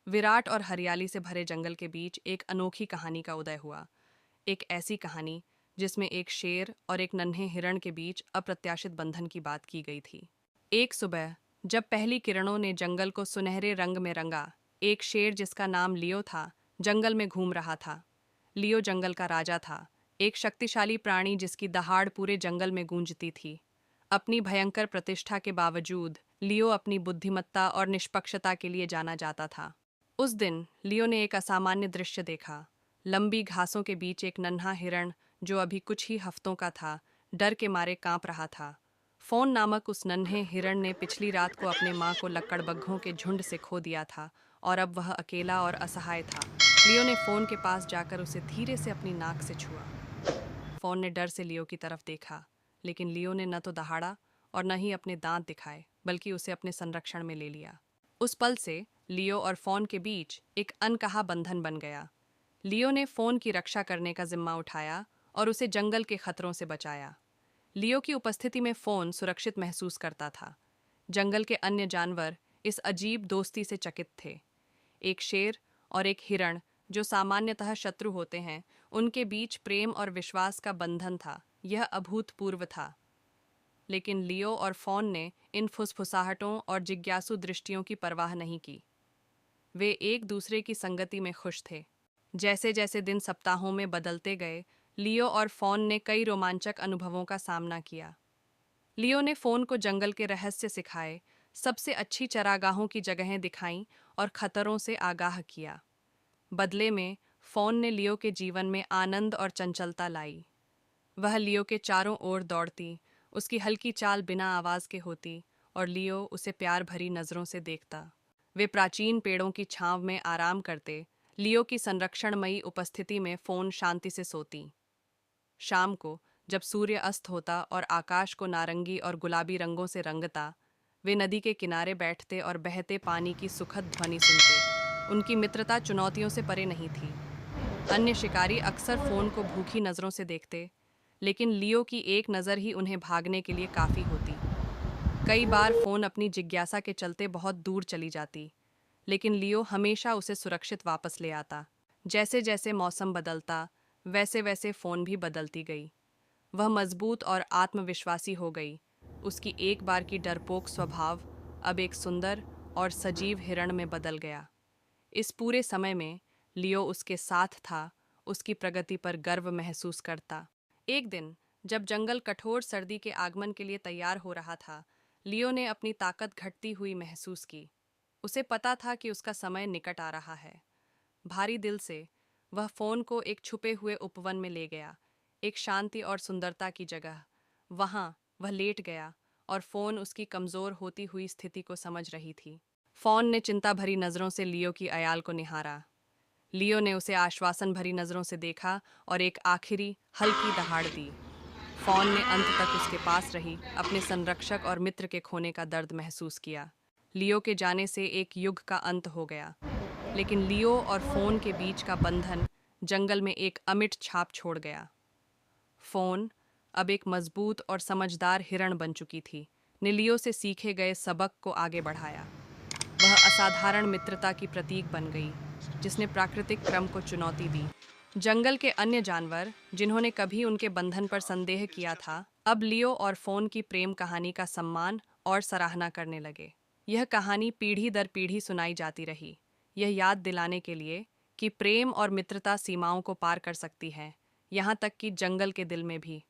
विराट और हरियाली से भरे जंगल के बीच एक अनोखी कहानी का उदय हुआ। एक ऐसी कहानी जिसमें एक शेर और एक नन्हे हिरण के बीच अप्रत्याशित बंधन की बात की गई थी। एक सुबह, जब पहली किरणों ने जंगल को सुनहरे रंग में रंगा, एक शेर जिसका नाम लियो था, जंगल में घूम रहा था। लियो जंगल का राजा था, एक शक्तिशाली प्राणी जिसकी दहाड़ पूरे जंगल में गूंजती थी। अपनी भयंकर प्रतिष्ठा के बावजूद लियो अपनी बुद्धिमत्ता और निष्पक्षता के लिए जाना जाता था। उस दिन लियो ने एक असामान्य दृश्य देखा। लंबी घासों के बीच एक नन्हा हिरण, जो अभी कुछ ही हफ्तों का था, डर के मारे कांप रहा था। फोन नामक उस नन्हे हिरण ने पिछली रात को अपने माँ को लक्कड़बग्घों के झुंड से खो दिया था, और अब वह अकेला और असहाय था। लियो ने फोन के पास जाकर उसे धीरे से अपनी नाक से छुआ। फोन ने डर से लियो की तरफ देखा, लेकिन लियो ने न तो दहाड़ा और न ही अपने दांत दिखाए, बल्कि उसे अपने संरक्षण में ले लिया। उस पल से लियो और फोन के बीच एक अनकहा बंधन बन गया। लियो ने फोन की रक्षा करने का जिम्मा उठाया और उसे जंगल के खतरों से बचाया। लियो की उपस्थिति में फोन सुरक्षित महसूस करता था। जंगल के अन्य जानवर इस अजीब दोस्ती से चकित थे। एक शेर और एक हिरण, जो सामान्यतः शत्रु होते हैं, उनके बीच प्रेम और विश्वास का बंधन था। यह अभूतपूर्व था। लेकिन लियो और फॉन ने इन फुसफुसाहटों और जिज्ञासु दृष्टियों की परवाह नहीं की। वे एक दूसरे की संगति में खुश थे। जैसे जैसे दिन सप्ताहों में बदलते गए, लियो और फॉन ने कई रोमांचक अनुभवों का सामना किया। लियो ने फोन को जंगल के रहस्य सिखाए, सबसे अच्छी चरागाहों की जगहें दिखाईं और खतरों से आगाह किया। बदले में फोन ने लियो के जीवन में आनंद और चंचलता लाई। वह लियो के चारों ओर दौड़ती, उसकी हल्की चाल बिना आवाज के होती, और लियो उसे प्यार भरी नजरों से देखता। वे प्राचीन पेड़ों की छांव में आराम करते, लियो की संरक्षणमयी उपस्थिति में फोन शांति से सोती। शाम को, जब सूर्य अस्त होता और आकाश को नारंगी और गुलाबी रंगों से रंगता, वे नदी के किनारे बैठते और बहते पानी की सुखद ध्वनि सुनते। उनकी मित्रता चुनौतियों से परे नहीं थी। अन्य शिकारी अक्सर फोन को भूखी नजरों से देखते, लेकिन लियो की एक नज़र ही उन्हें भागने के लिए काफ़ी होती। कई बार फोन अपनी जिज्ञासा के चलते बहुत दूर चली जाती, लेकिन लियो हमेशा उसे सुरक्षित वापस ले आता। जैसे जैसे मौसम बदलता, वैसे वैसे फोन भी बदलती गई। वह मजबूत और आत्मविश्वासी हो गई। उसकी एक बार की डरपोक स्वभाव अब एक सुंदर और सजीव हिरण में बदल गया। इस पूरे समय में लियो उसके साथ था, उसकी प्रगति पर गर्व महसूस करता। एक दिन, जब जंगल कठोर सर्दी के आगमन के लिए तैयार हो रहा था, लियो ने अपनी ताकत घटती हुई महसूस की। उसे पता था कि उसका समय निकट आ रहा है। भारी दिल से वह फोन को एक छुपे हुए उपवन में ले गया, एक शांति और सुंदरता की जगह। वहां वह लेट गया और फोन उसकी कमजोर होती हुई स्थिति को समझ रही थी। फोन ने चिंता भरी नजरों से लियो की अयाल को निहारा। लियो ने उसे आश्वासन भरी नजरों से देखा और एक आखिरी हल्की दहाड़ दी। फॉन ने अंत तक उसके पास रही, अपने संरक्षक और मित्र के खोने का दर्द महसूस किया। लियो के जाने से एक युग का अंत हो गया, लेकिन लियो और फोन के बीच का बंधन जंगल में एक अमिट छाप छोड़ गया। फोन अब एक मजबूत और समझदार हिरण बन चुकी थी, ने लियो से सीखे गए सबक को आगे बढ़ाया। वह असाधारण मित्रता की प्रतीक बन गई, जिसने प्राकृतिक क्रम को चुनौती दी। जंगल के अन्य जानवर, जिन्होंने कभी उनके बंधन पर संदेह किया था, अब लियो और फोन की प्रेम कहानी का सम्मान और सराहना करने लगे। यह कहानी पीढ़ी दर पीढ़ी सुनाई जाती रही, यह याद दिलाने के लिए कि प्रेम और मित्रता सीमाओं को पार कर सकती है, यहाँ तक कि जंगल के दिल में भी।